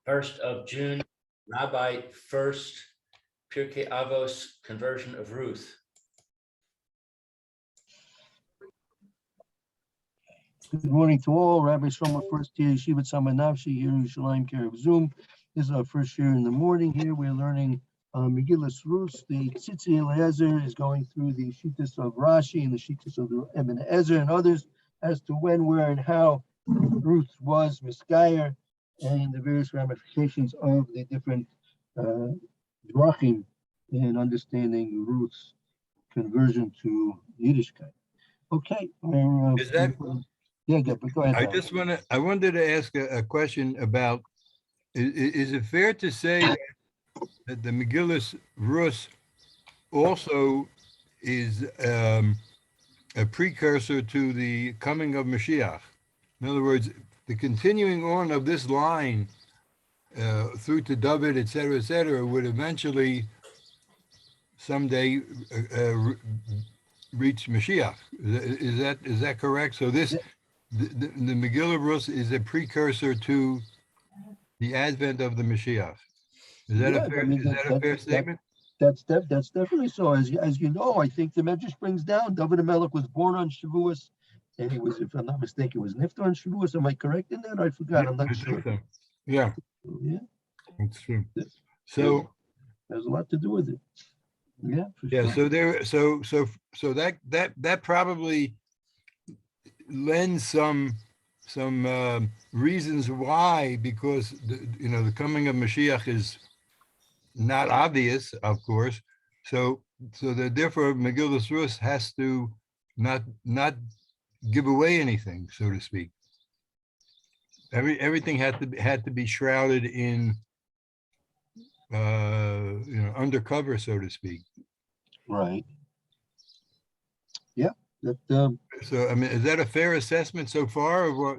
1st of June, Rabbi Furst, Pierke Avos, conversion of Ruth. Good morning to all. Rabbi Shlomo Furst here, Yeshivat Samanavshi here in Yerushalayim, care of Zoom. This is our first year in the morning here. We're learning Megillas Ruth. The Tzitzi Eliezer is going through the Shittas of Rashi and the Shittas of the Ibn Ezer and others as to when, where, and how Ruth was Miskayer and the various ramifications of the different drachim in understanding Ruth's conversion to Yiddishkeit. Okay. Is that? Yeah, go ahead. I wanted to ask a question about, is it fair to say that the Megillas Rus also is a precursor to the coming of Mashiach? In other words, the continuing on of this line through to David, et cetera, would eventually someday reach Mashiach. Is that correct? So this the Megillah Rus is a precursor to the advent of the Mashiach. Is that a fair statement? That's definitely so. As you know, I think the Medrash brings down David HaMelech was born on Shavuos, and he was, if I'm not mistaken, was Niftar on Shavuos. Am I correct in that? I forgot. I'm not sure. So. Yeah, that's true. So there's a lot to do with it. Yeah. Sure. So that probably lends some reasons why, because the coming of Mashiach is not obvious, of course. So therefore Megillas Rus has to not give away anything, so to speak. Everything had to be shrouded in undercover, so to speak. Right. Yeah. So I mean, is that a fair assessment so far of what?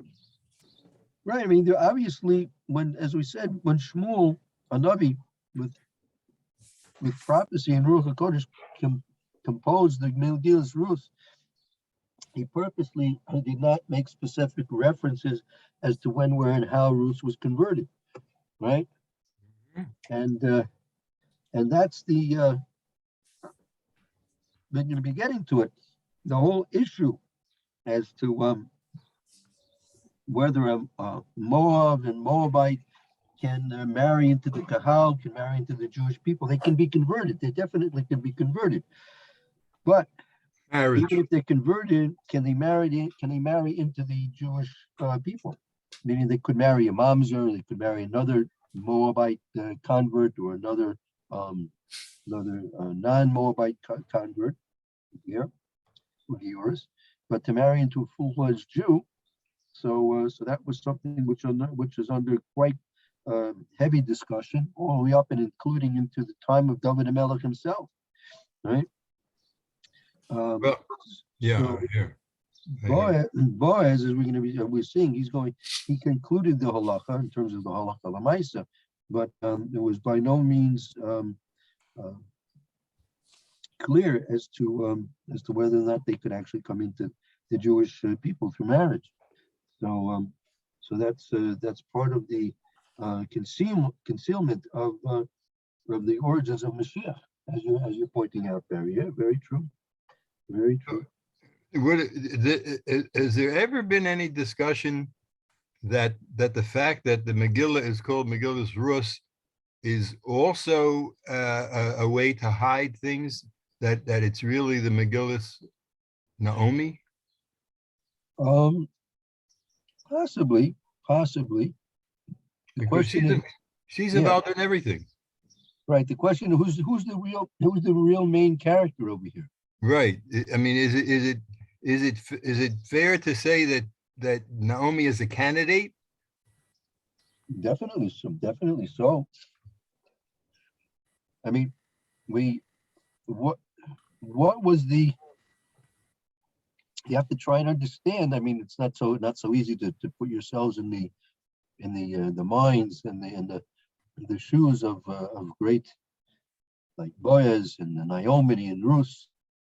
Right. I mean, obviously, as we said, when Shmuel, a Navi with prophecy and Ruach HaKodesh composed the Megillas Ruth, he purposely did not make specific references as to when, where, and how Ruth was converted. Right. Mm-hmm. And that's the we're going to be getting to it. The whole issue as to whether Moab and Moabite can marry into the Kahal, can marry into the Jewish people. They can be converted. They definitely can be converted. But even if they're converted, can they marry into the Jewish people? Meaning they could marry a mamzer, they could marry another Moabite convert, or another non-Moabite convert here, yours, but to marry into a full-fledged Jew. So that was something which is under quite heavy discussion, all the way up and including into the time of David HaMelech himself, right? Boaz, as we're seeing, he concluded the halacha in terms of the halacha l'maisa, but it was by no means clear as to whether or not they could actually come into the Jewish people through marriage. So that's part of the concealment of the origins of Mashiach, as you're pointing out, Barry. Yeah, very true. Very true. Has there ever been any discussion that the fact that the Megillah is called Megillas Rus is also a way to hide things, that it's really the Megillas Naomi? Possibly. The question is, she's involved in everything. Right. The question is, who's the real main character over here? Right. I mean, is it fair to say that Naomi is a candidate? Definitely so. I mean, what was the? You have to try and understand. I mean, it's not so easy to put yourselves in the minds and the shoes of great like Boaz and Naomi and Ruth.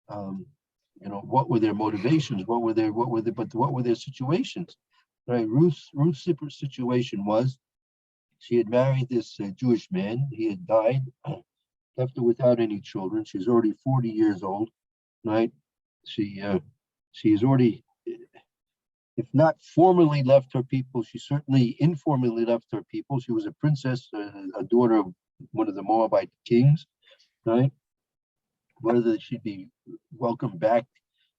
What were their motivations? What were their situations? Right. Ruth's situation was she had married this Jewish man. He had died, left her without any children. She's already 40 years old, right? She has already, if not formally left her people, she certainly informally left her people. She was a princess, a daughter of one of the Moabite kings, right? Whether she'd be welcomed back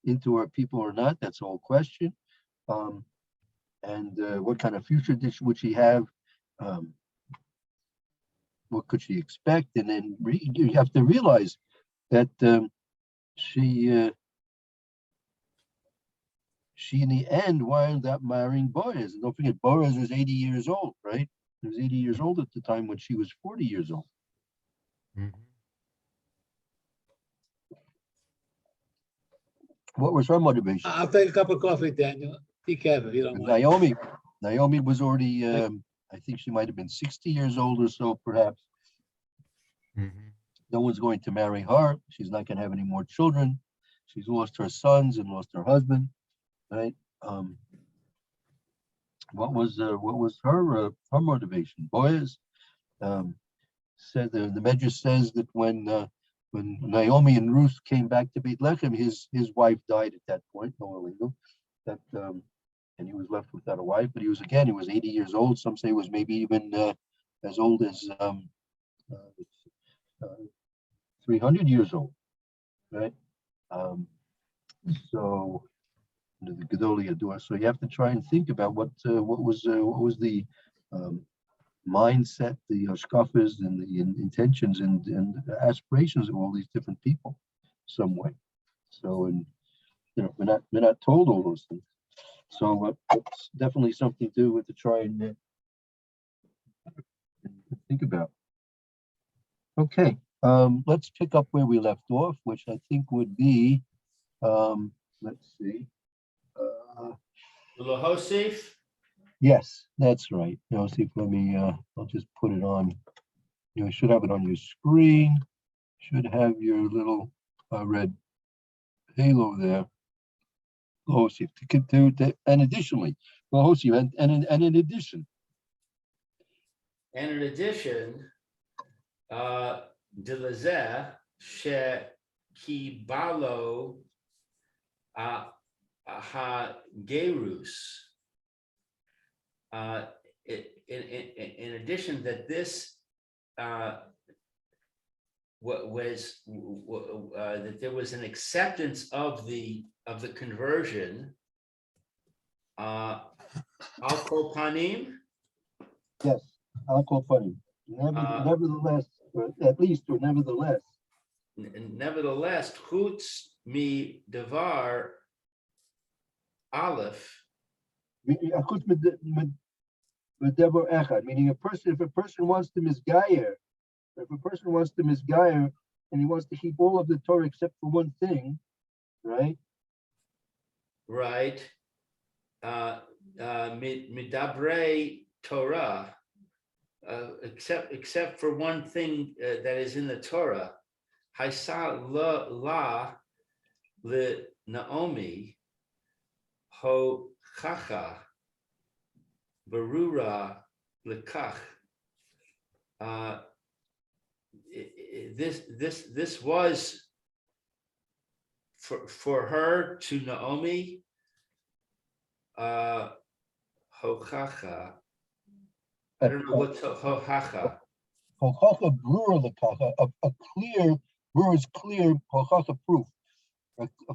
into her people or not, that's a whole question. And what kind of future would she have? What could she expect? And then you have to realize that she in the end wound up marrying Boaz. And don't forget, Boaz was 80 years old, right? He was 80 years old at the time when she was 40 years old. Mhm. What was her motivation? I'll take a cup of coffee, Daniel. Decaf if you don't mind. Naomi was already, I think she might have been 60 years old or so, perhaps. Mhm. No one's going to marry her. She's not going to have any more children. She's lost her sons and lost her husband, right? What was her motivation? Boaz said the Medrash says that when Naomi and Ruth came back to Bethlehem, his wife died at that point, no illegal, that and he was left without a wife. But he was 80 years old. Some say he was maybe even as old as 300 years old, right? So the Gedolei Ador. So you have to try and think about what was the mindset, the scoffers, and the intentions and aspirations of all these different people, some way. So, and we're not told all those things. So it's definitely something to try and think about. Okay, let's pick up where we left off, which I think would be, let's see. Lahosif. Yes, that's right. Yosef, let me, I'll just put it on. You should have it on your screen. Should have your little red halo there. Yosef, and additionally, Yosef, and in addition. And in addition, Delazeh she kibalo ha gerus. In addition, that this that there was an acceptance of the conversion. Al kol panim. Yes, Al kol panim. Nevertheless, or at least, or nevertheless. Nevertheless, chutz mi devar aleph. Meaning if a person wants to misgayer, and he wants to keep all of the Torah except for one thing, right? Right. Midabre Torah, except for one thing that is in the Torah. Haisa la le Naomi ho chacha barura lekach. This was for her to Naomi. Hochacha. I don't know what's hochacha. Hochacha brura lekacha, a clear, brura is clear, hochacha proof.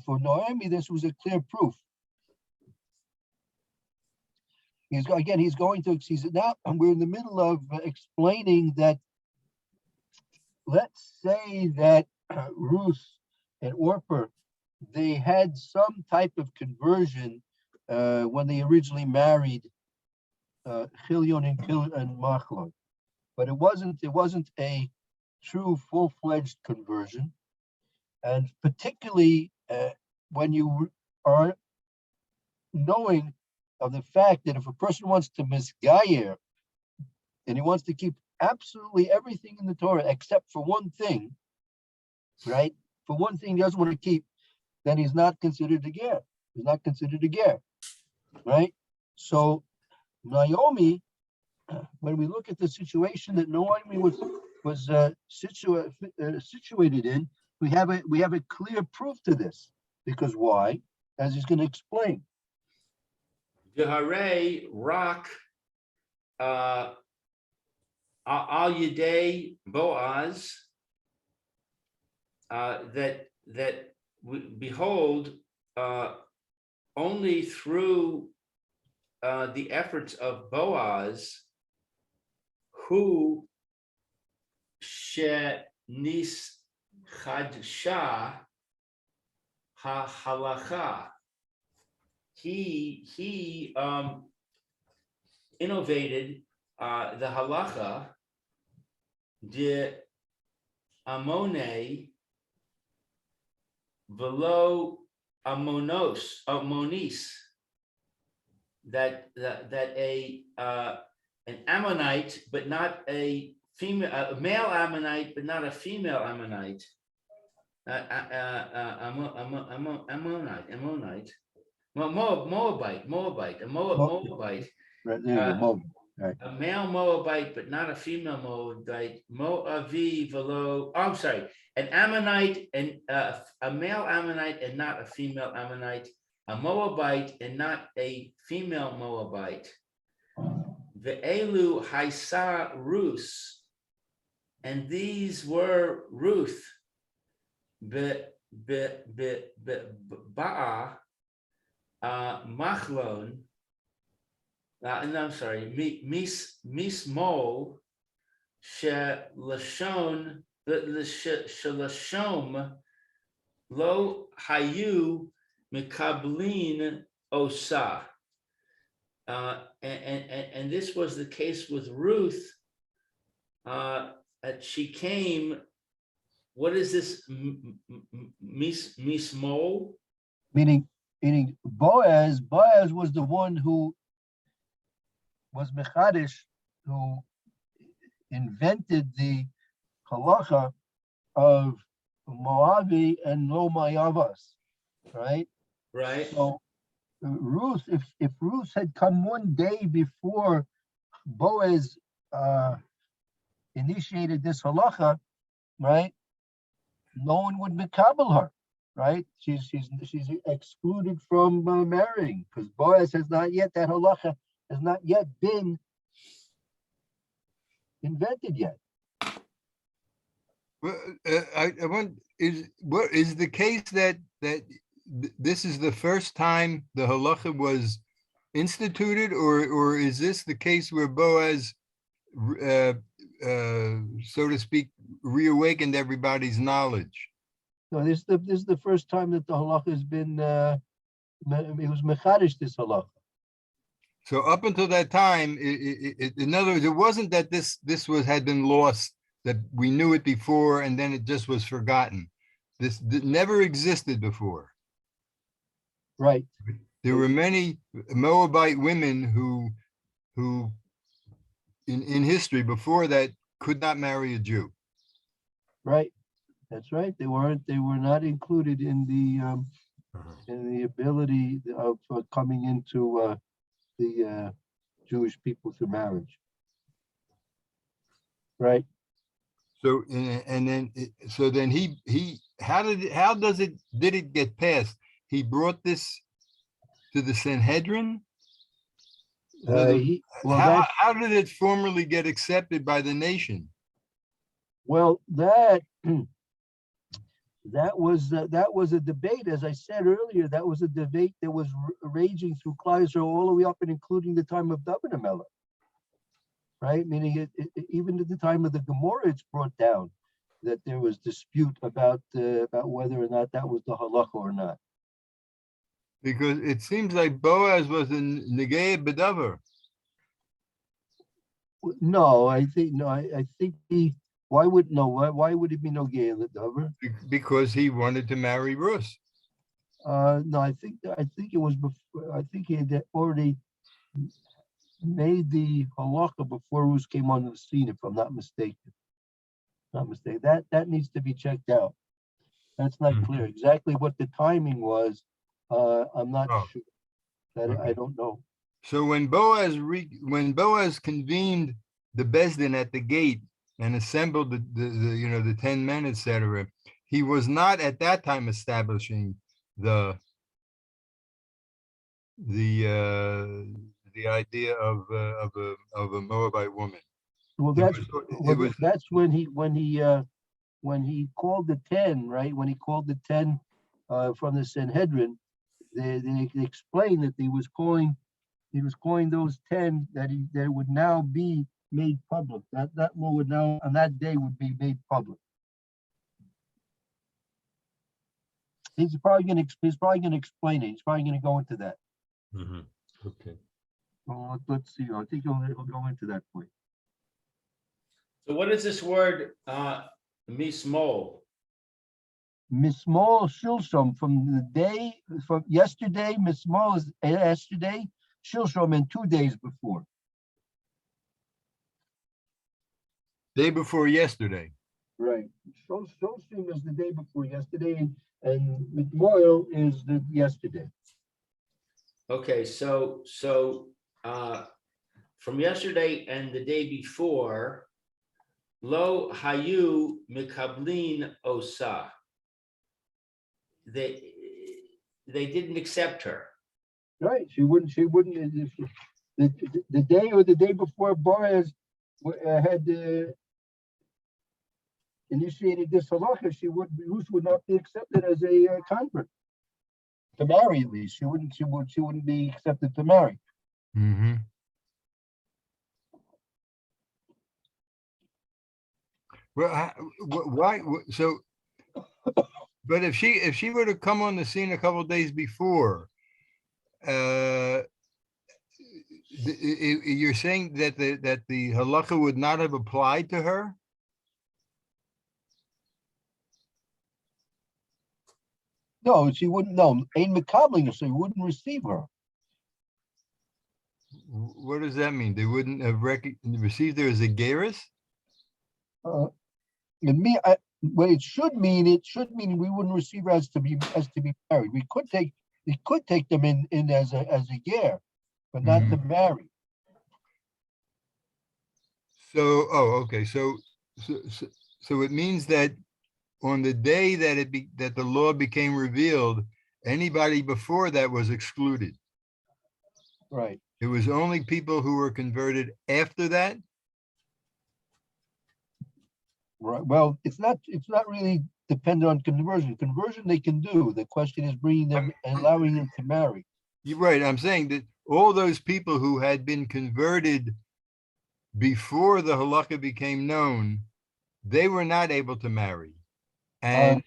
For Naomi, this was a clear proof. He's going to, now, and we're in the middle of explaining that, let's say that Ruth and Orpah, they had some type of conversion when they originally married Chilion and Machlon, but it wasn't a true full-fledged conversion, and particularly when you are knowing of the fact that if a person wants to misgayer and he wants to keep absolutely everything in the Torah except for one thing, right? For one thing he doesn't want to keep, then he's not considered a ger. He's not considered a ger, right? So Naomi when we look at the situation that Naomi was situated in, we have a clear proof to this. Because why? As he's going to explain. V'harei rak al yedei Boaz, behold, only through the efforts of Boaz, who shenis chadsha ha-halacha. He innovated the halacha de amone velo amonis, that an Ammonite, but not a female, a male Ammonite, but not a female Ammonite. Moabite, Right there you go. Right. a male Moabite, but not a female Moabite. Moavi velo. I'm sorry, an Ammonite and a male Ammonite and not a female Ammonite. A Moabite and not a female Moabite. Ve'elu haisa Ruth, and these were Ruth. Ba'a machlon. I'm sorry. Mismo shelashon shelashom lo hayu mikablin osa. And this was the case with Ruth. She came. What is this? Mismo? Meaning Boaz was the one who was Mechadish, who invented the halacha of Moavi and Lo Mayavas, right? Right. So Ruth, if Ruth had come one day before Boaz initiated this halacha, right? No one would mekabel her, right? She's excluded from marrying because Boaz has not yet, that halacha has not yet been invented yet. Well, I want, is the case that this is the first time the halacha was instituted, or is this the case where Boaz, so to speak, reawakened everybody's knowledge? So this is the first time that the halacha has been. It was mechadish, this halacha. So up until that time, in other words, it wasn't that this had been lost, that we knew it before and then it just was forgotten. This never existed before. Right. There were many Moabite women who in history before that could not marry a Jew. Right. That's right. They were not included in the ability of coming into the Jewish people through marriage. Right. So then he did it get passed? He brought this to the Sanhedrin. How did it formally get accepted by the nation? Well, that was a debate, as I said earlier. That was a debate that was raging through Klal Yisrael all the way up and including the time of David HaMelech. Right, meaning even at the time of the Gemara, it's brought down that there was dispute about whether or not that was the halacha or not. Because it seems like Boaz was in negei bedavar. No, I think why would it be no gay in the davar? Because he wanted to marry Ruth. No, I think it was before. I think he had already made the halacha before Ruth came onto the scene, if I'm not mistaken. That needs to be checked out. That's not clear exactly what the timing was. I'm not sure. I don't know. So when Boaz convened the Besdin at the gate and assembled the 10 men, etc., he was not at that time establishing the idea of a Moabite woman. Well, It that's, was, well, it was that's when he called the 10, right? When he called the 10 from the Sanhedrin, they explained that he was calling those 10 that would now be made public. That law would now on that day would be made public. He's probably going to explain it. He's probably going to go into that. okay. Well, let's see. I think he'll go into that point. So what is this word, mismol? Mismol Shilshom from yesterday. Mismol is yesterday. Shilshom and 2 days before. Day before yesterday. Right. Shilshom is the day before yesterday, and Mitmoil is the yesterday. Okay, so from yesterday and the day before, lo hayu mikablin osa. They didn't accept her. Right. She wouldn't. The day or the day before Boaz had initiated this halacha, Ruth would not be accepted as a convert to marry. At least she wouldn't be accepted to marry. Mm-hmm. Well, why? So, but if she were to come on the scene a couple of days before, you're saying that the halacha would not have applied to her? No, she wouldn't. No, ain't makabling, so he wouldn't receive her. What does that mean? They wouldn't have received her as a gerus? What it should mean we wouldn't receive her as to be married. We could take them in as a ger, but not to marry. So, okay. So it means that on the day that the law became revealed, anybody before that was excluded. Right. It was only people who were converted after that. Right. Well, it's not really dependent on conversion. Conversion they can do. The question is bringing them and allowing them to marry. You're right. I'm saying that all those people who had been converted before the halakha became known, they were not able to marry. And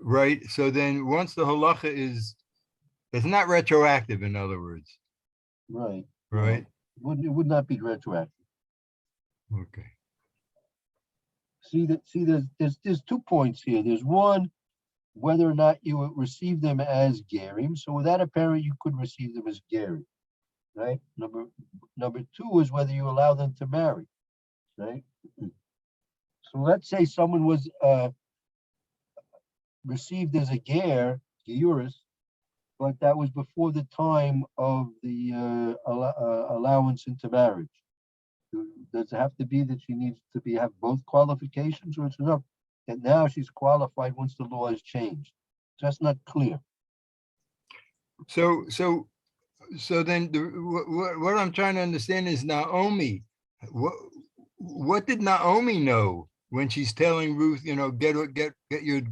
right. So then once the halakha it's not retroactive, in other words. Right. Right. It would not be retroactive. Okay. See, there's 2 points here. There's one, whether or not you would receive them as gerim. So without a parent, you could receive them as gerim, right? Number 2 is whether you allow them to marry, right? So let's say someone was received as a geurus, but that was before the time of the allowance into marriage. Does it have to be that she needs to have both qualifications, or it's enough that now she's qualified once the law has changed? That's not clear. So then what I'm trying to understand is Naomi. What did Naomi know when she's telling Ruth, get your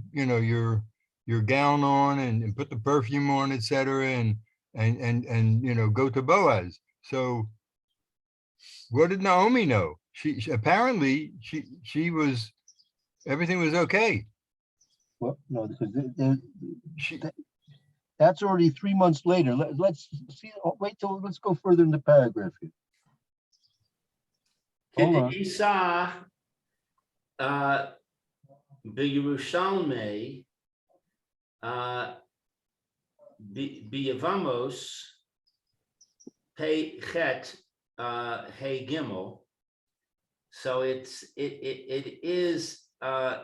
your gown on and put the perfume on, etc., and go to Boaz? So what did Naomi know? She apparently she was, everything was okay. Well, no, because that's already 3 months later. Let's see. Let's go further in the paragraph here. Hold on. Isa b'Yerushalmi b'Yavamos Pei Chet Hey Gimel. So it is in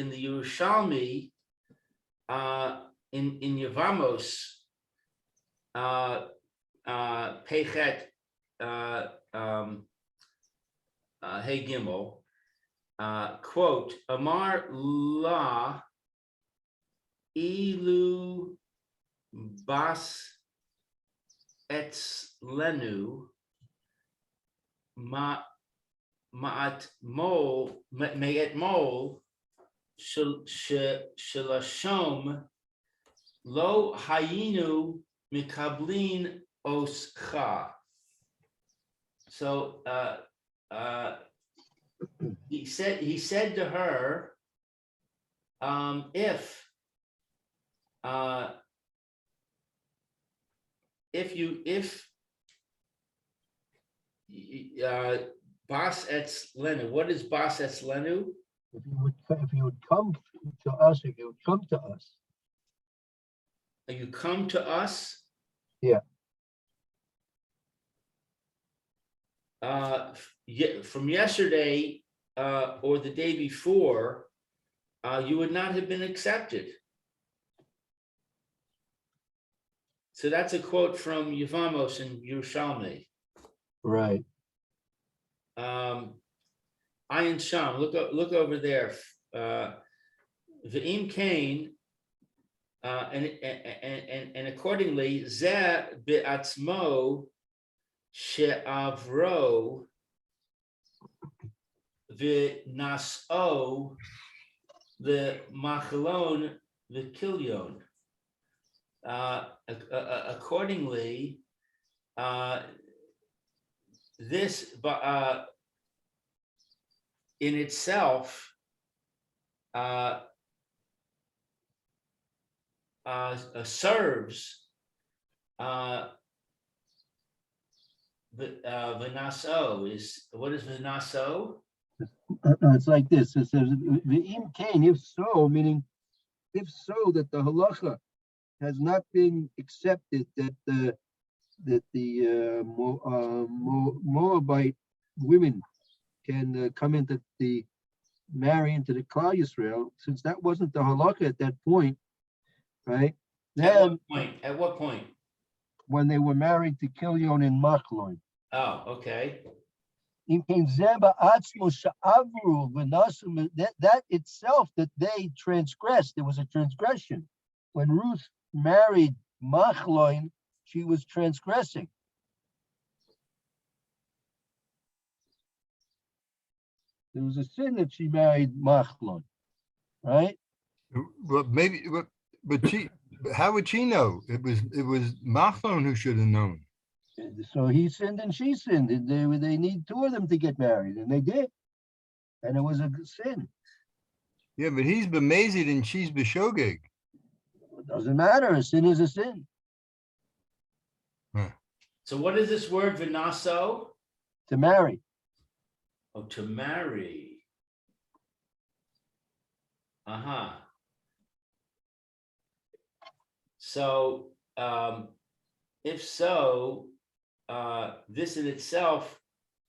the Yerushalmi in Yavamos. Pechet Hey Gimel, quote, Amar La Ilu Bas Etzlenu Ma'at Mol Me'et Mol Shalashom Lo Hayinu Mikablin Oscha. So he said to her, if Bas Etzlenu, what is Bas Etzlenu? If you would come to us, if you would come to us. You come to us? Yeah. From yesterday or the day before, you would not have been accepted. So that's a quote from Yevamos and Yerushalmi. Right. Ayin Sham, look over there. V'im Kain, and accordingly, Zeh be'atzmo she'avro v'naso v'machalon v'kilyon. Accordingly, this in itself serves V'naso is, what is V'naso? It's like this. It says, "V'im kain," if so, meaning if so that the halacha has not been accepted, that the Moabite women can come into marry into the Klal Yisrael, since that wasn't the halacha at that point, right? Then, At what point? when they were married to Kilion and Machlon. Oh, okay. That itself, that they transgressed, there was a transgression. When Ruth married Machlon, she was transgressing. There was a sin that she married Machlon, right? Well, maybe, but how would she know? It was Machlon who should have known. So he sinned and she sinned, and they need two of them to get married, and they did, and it was a sin. Yeah, but he's b'mezid and she's b'shogeg. It doesn't matter. A sin is a sin. Huh. So what is this word V'naso? To marry. Oh, to marry. Uh-huh. So if so, this in itself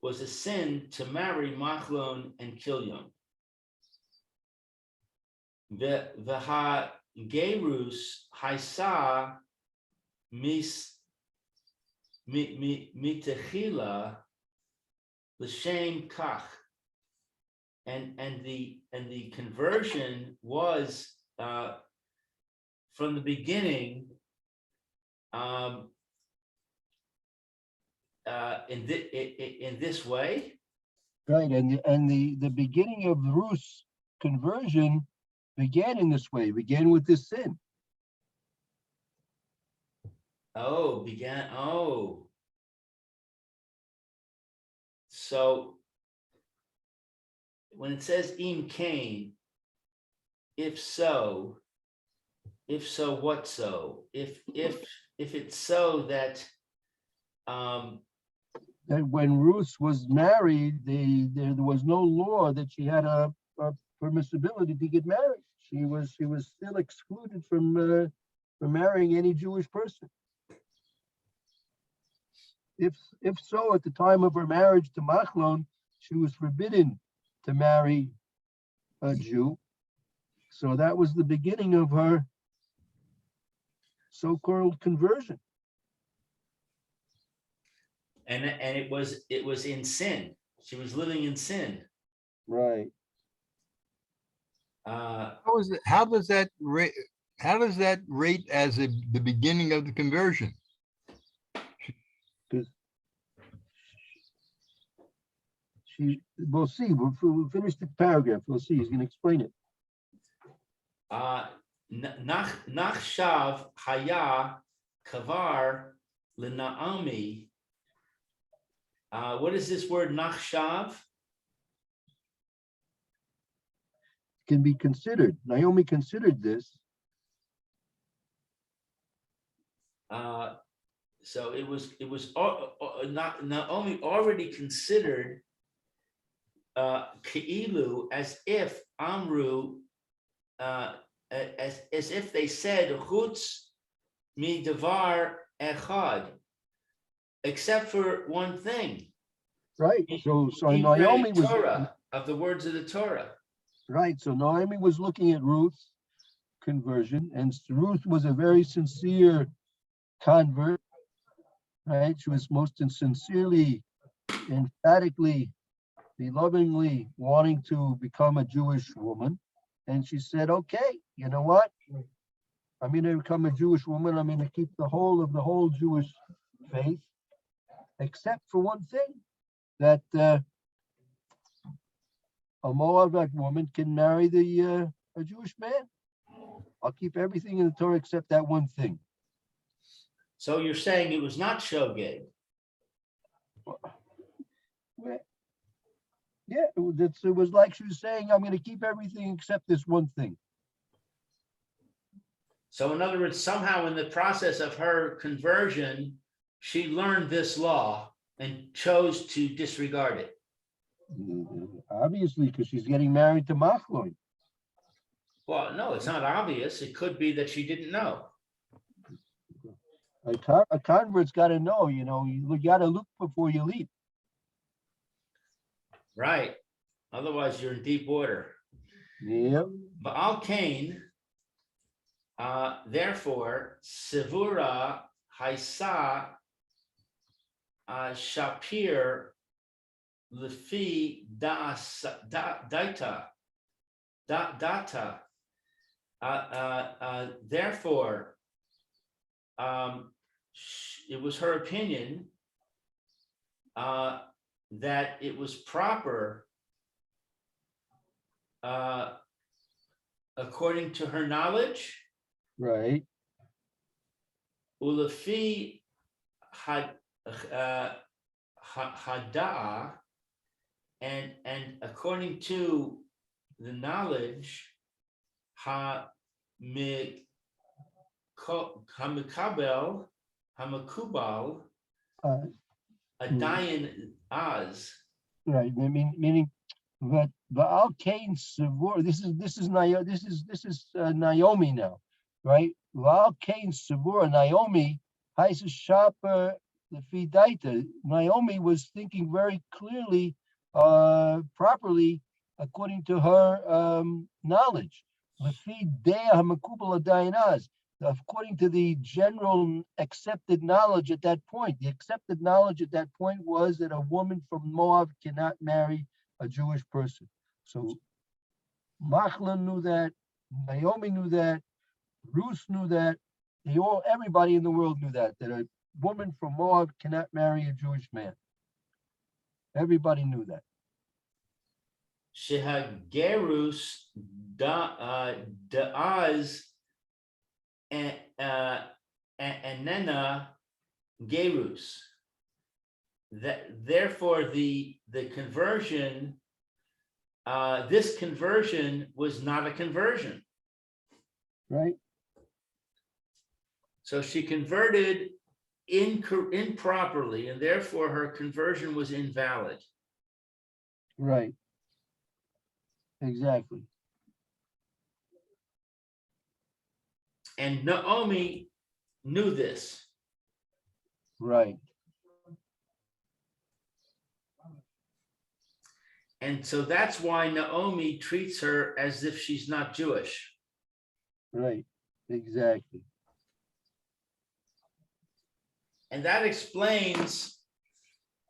was a sin to marry Machlon and Kilion. V'ha gerus haisa mitechila l'shem kach, and the conversion was from the beginning in this way. Right, and the beginning of Ruth's conversion began in this way, began with this sin. Oh, so when it says im kain, if so, what so? If it's so that That when Ruth was married, there was no law that she had a permissibility to get married. She was still excluded from marrying any Jewish person. If so, at the time of her marriage to Machlon, she was forbidden to marry a Jew. So that was the beginning of her so-called conversion. and it was in sin. She was living in sin. Right. How does that rate as the beginning of the conversion? We'll see. We'll finish the paragraph. We'll see. He's going to explain it. Nachshav haya kavar l'Naomi. What is this word nachshav? Can be considered. Naomi considered this. So it was not Naomi already considered Keilu as if Amru as if they said Chutz mi davar echad, except for one thing. Right. So Divrei Naomi was Torah, of the words of the Torah. right. So Naomi was looking at Ruth's conversion, and Ruth was a very sincere convert. Right. She was most sincerely, emphatically, lovingly wanting to become a Jewish woman. And she said, okay, you know what? I'm going to become a Jewish woman. I'm going to keep the whole of the whole Jewish faith, except for one thing, that a Moabite woman can marry a Jewish man. I'll keep everything in the Torah except that one thing. So you're saying it was not shogeg? Yeah, it was like she was saying, I'm going to keep everything except this one thing. So in other words, somehow in the process of her conversion, she learned this law and chose to disregard it. Obviously, because she's getting married to Machlon. Well, no, it's not obvious. It could be that she didn't know. A convert's got to know, you got to look before you leap. Right. Otherwise, you're in deep water. Yep. Baal Cain, therefore, Sivura Haisa Shapir Lefi Data. Therefore, it was her opinion that it was proper, according to her knowledge, Right. Ulefi Hada'a, and according to the knowledge, Hamikabel, Hamakubal, Adayan Az. Right. Meaning that Baal Cain Savur. This is Naomi now, right? Baal Cain Savur Naomi Haisa Shapa the Fidaita. Naomi was thinking very clearly, properly, according to her knowledge. According to the general accepted knowledge at that point. The accepted knowledge at that point was that a woman from Moab cannot marry a Jewish person. So Machlon knew that, Naomi knew that, Ruth knew that, everybody in the world knew that a woman from Moab cannot marry a Jewish man. Everybody knew that. Shehagerus da'az Anena Gerus. Therefore, the conversion, this conversion was not a conversion. Right. So she converted improperly, and therefore her conversion was invalid. Right. Exactly. And Naomi knew this. Right. And so that's why Naomi treats her as if she's not Jewish. Right. Exactly. And that explains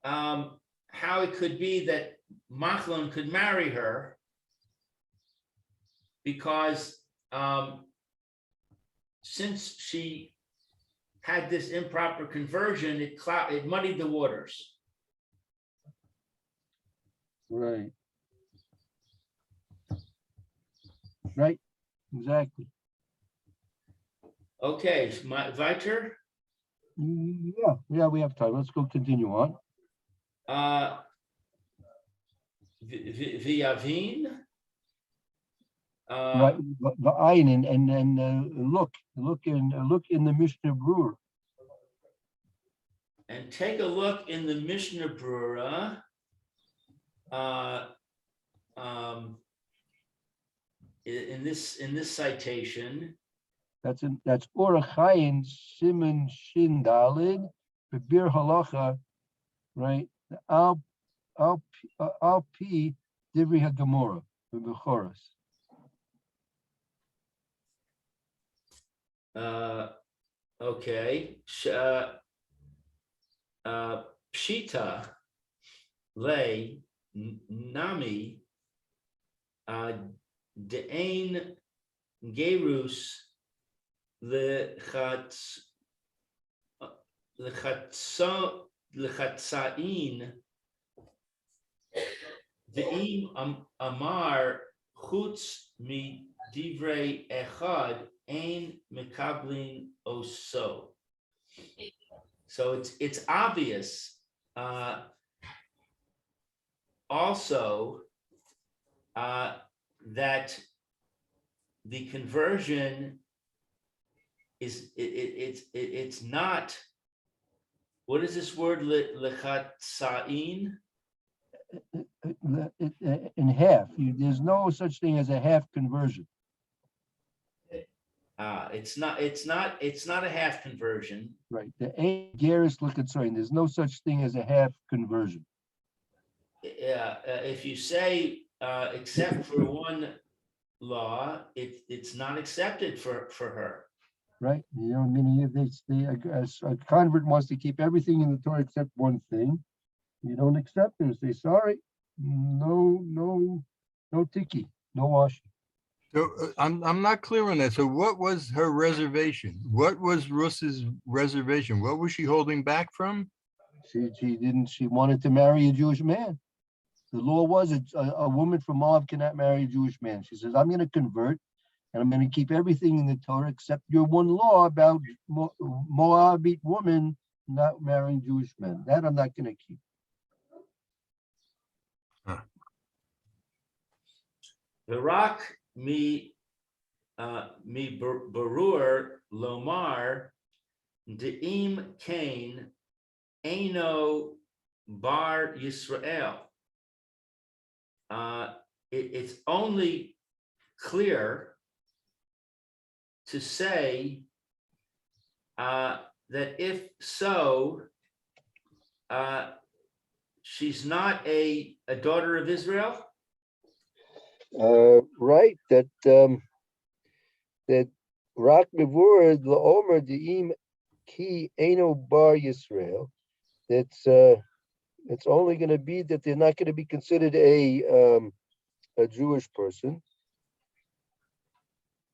how it could be that Machlon could marry her because since she had this improper conversion, it muddied the waters. Right. Right, exactly. Okay, weiter. Yeah, we have time. Let's go continue on. V'yavin. Right, the ayin and look in the Mishnah Brewer. And take a look in the Mishnah Brura. In this citation. That's Orach Chaim Siman Shin Dalid Bebir Halacha, right? Al Pi Divri HaGemora Bechoros. Okay. Pshita lay nami de'ain gerus lechatzain ve'im amar chutz mi divrei echad ein mekablin oso. So it's obvious also that the conversion is it's not, what is this word, lechatzain? In half. There's no such thing as a half conversion. It's not a half conversion. Right. The ein gerus lechatzain. There's no such thing as a half conversion. If you say except for one law, it's not accepted for her. Right. You know, meaning if a convert wants to keep everything in the Torah except one thing, you don't accept them. Say sorry, no tiki, no washing. So I'm not clear on that. So what was her reservation? What was Ruth's reservation? What was she holding back from? She wanted to marry a Jewish man. The law was a woman from Moab cannot marry a Jewish man. She says, I'm going to convert and I'm going to keep everything in the Torah except your one law about Moabite woman not marrying Jewish men. That I'm not going to keep. Virak mi barur lomar de'im kain eino bar Yisrael. It's only clear to say that if so, she's not a daughter of Israel. Right. That Rak Mevur Laomer Deim Ki Eno Bar Yisrael. It's only going to be that they're not going to be considered a Jewish person.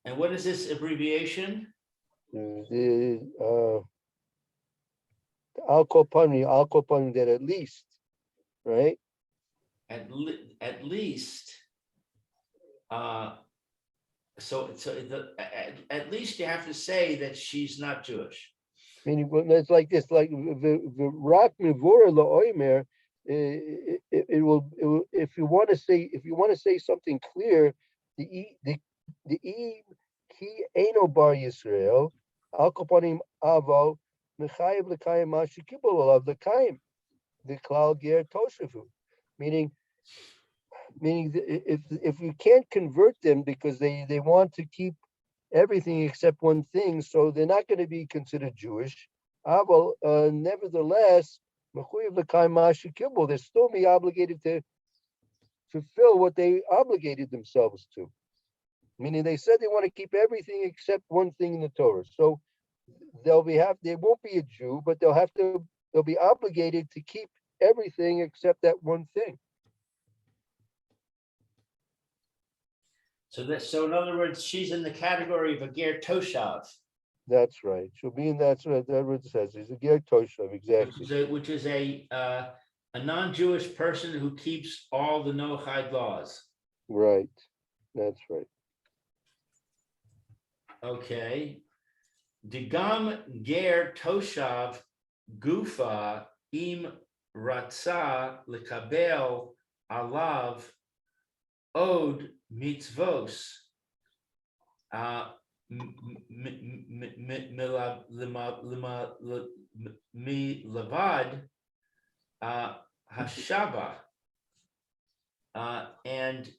And what is this abbreviation? Al Kopani, that at least, right? At least. So at least you have to say that she's not Jewish. Meaning, it's like this, like the Rak Mivora La'omer. It will if you want to say something clear, the ki eno bar Yisrael al kopanim avo mechayev lekayim mashikibul alav lekayim the klal ger toshavu, meaning if you can't convert them because they want to keep everything except one thing, so they're not going to be considered Jewish. Aval, nevertheless, they're still be obligated to fulfill what they obligated themselves to. Meaning they said they want to keep everything except one thing in the Torah. So they won't be a Jew, but they'll be obligated to keep everything except that one thing. So in other words, she's in the category of a ger toshav, That's right. She'll be in that's what it says. He's a ger toshav, exactly. which is a non-Jewish person who keeps all the Noahide laws. Right. That's right. Okay. Digam ger toshav gufa im ratza lekabel alav od mitzvos milavad hashaba, and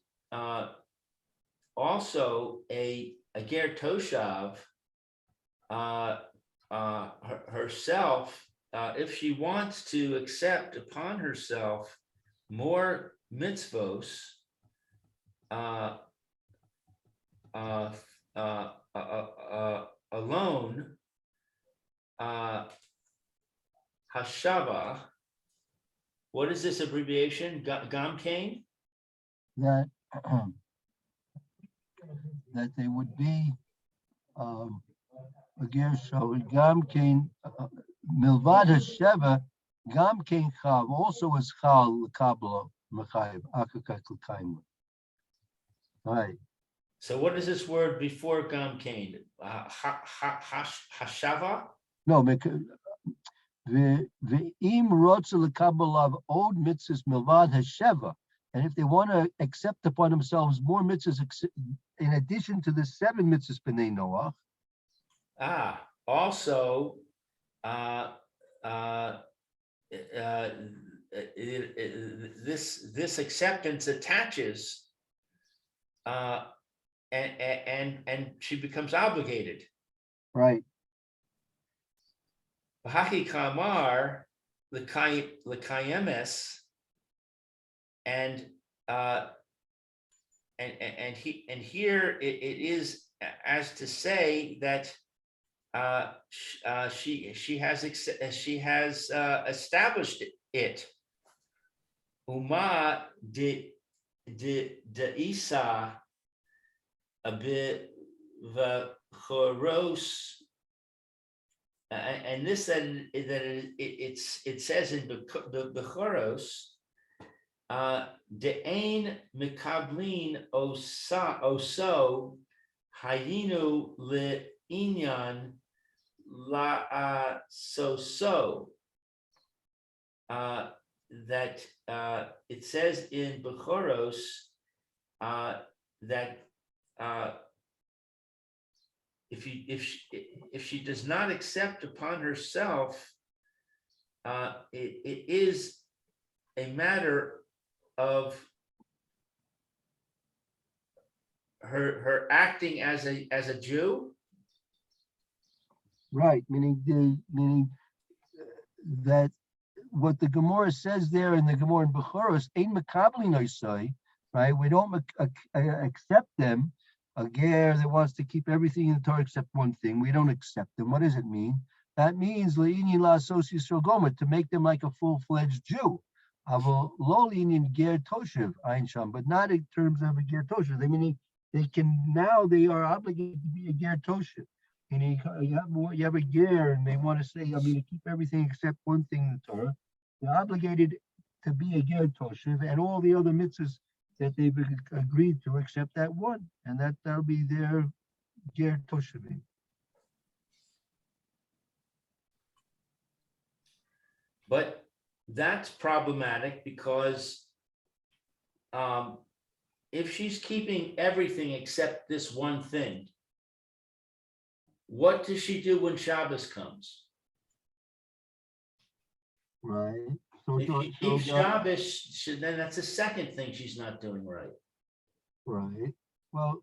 also a ger toshav herself, if she wants to accept upon herself more mitzvos alone, hashava. What is this abbreviation? Gamkein? That that they would be again, so Gam Kain Milvad Hasheva, Gam Kain Chav also is Chal Kablo Mechayev Akakat L'Kaim. Right. So what is this word before Gamkein? Hashava? No, Ve'im Rotza L'Kabalav Od Mitzvahs Milvad Hasheva. And if they want to accept upon themselves more mitzvahs in addition to the 7 mitzvahs b'nei Noach. Also, this acceptance attaches, and she becomes obligated. Right. Haki kamar l'kayemes, and here it is as to say that she has established it. Uma de Isa Choros, and this then it says in Bechoros, De'ain mikablin oso hayinu le'inyan la so that it says in Bechoros that if she does not accept upon herself, it is a matter of her acting as a Jew. Right, meaning that what the Gemara says there in the Gemara in Bechoros, ain't makabli noisai, right? We don't accept them. A ger that wants to keep everything in the Torah except one thing, we don't accept them. What does it mean? That means le'ini la'asos Yisrael gomer, to make them like a full-fledged Jew. Avo lo le'inyan ger toshev ein sham, but not in terms of a ger toshev. I mean, they are obligated to be a ger toshev. And you have a ger, and they want to say, I mean, to keep everything except one thing in the Torah. They're obligated to be a ger toshev and all the other mitzvahs that they've agreed to, except that one, and that'll be their ger toshev. But that's problematic because if she's keeping everything except this one thing, what does she do when Shabbos comes? Right. If she keeps Shabbos, then that's the second thing she's not doing right. Right. Well,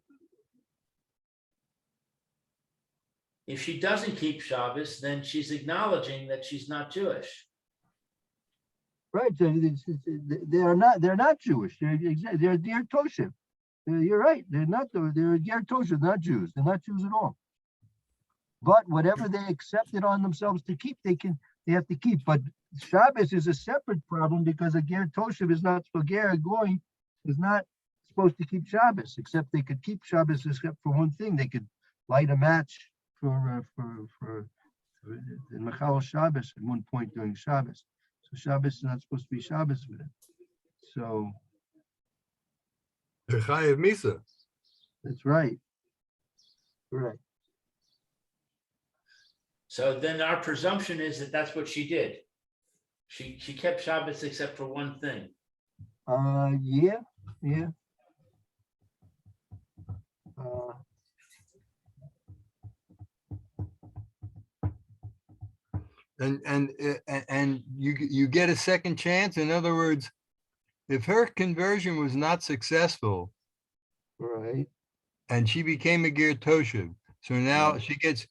if she doesn't keep Shabbos, then she's acknowledging that she's not Jewish. Right. They're not Jewish. They're ger toshev. You're right. They're not. They're ger toshev, not Jews. They're not Jews at all. But whatever they accepted on themselves to keep, they have to keep. But Shabbos is a separate problem because a ger toshav is not, a ger goy is not supposed to keep Shabbos, except they could keep Shabbos except for one thing. They could light a match for the Machal Shabbos at one point during Shabbos. So Shabbos is not supposed to be Shabbos with it. So Chayav Misa. that's right. Correct. So then our presumption is that that's what she did. She kept Shabbos except for one thing. Yeah. And you get a second chance. In other words, if her conversion was not successful Right. and she became a ger toshav, so now she gets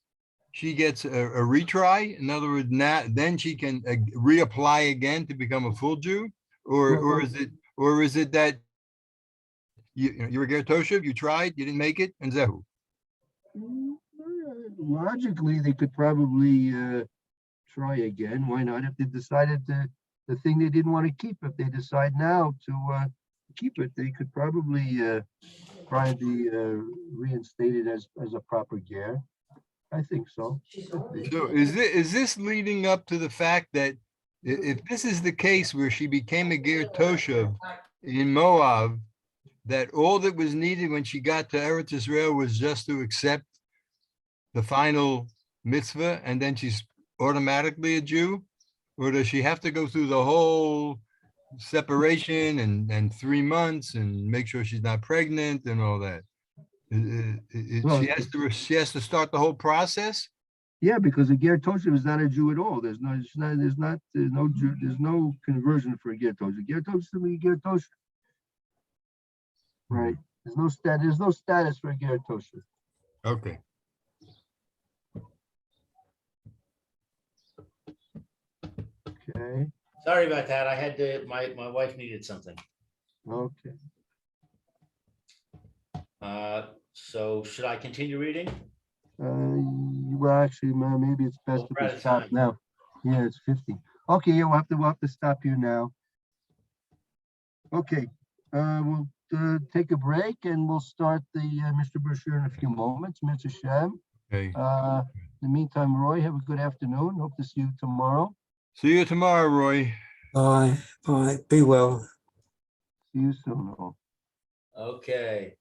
a retry. In other words, now then she can reapply again to become a full Jew, or is it that you're a ger toshav, you tried, you didn't make it, and zehu? Logically, they could probably try again. Why not? If they decided the thing they didn't want to keep, if they decide now to keep it, they could probably try to be reinstated as a proper ger. I think so. So is this leading up to the fact that if this is the case where she became a ger toshav in Moab, that all that was needed when she got to Eretz Israel was just to accept the final mitzvah and then she's automatically a Jew? Or does she have to go through the whole separation and 3 months and make sure she's not pregnant and all that? She has to start the whole process? Yeah, because a ger toshav is not a Jew at all. There's no conversion for a ger toshav. A ger toshav is simply a ger toshav. Right. There's no status for a ger toshav. Okay. Okay. Sorry about that. I had to, my wife needed something. Okay. So should I continue reading? Well, actually, maybe it's best We're out if we of stop time. now. Yeah, it's 50. Okay, yeah, we'll have to stop here now. Okay, we'll take a break and we'll start the Mr. Brashear in a few moments. Mr. Shem. Okay. In the meantime, Roy, have a good afternoon. Hope to see you tomorrow. See you tomorrow, Roy. Bye. Bye. Be well. See you soon. All. Okay.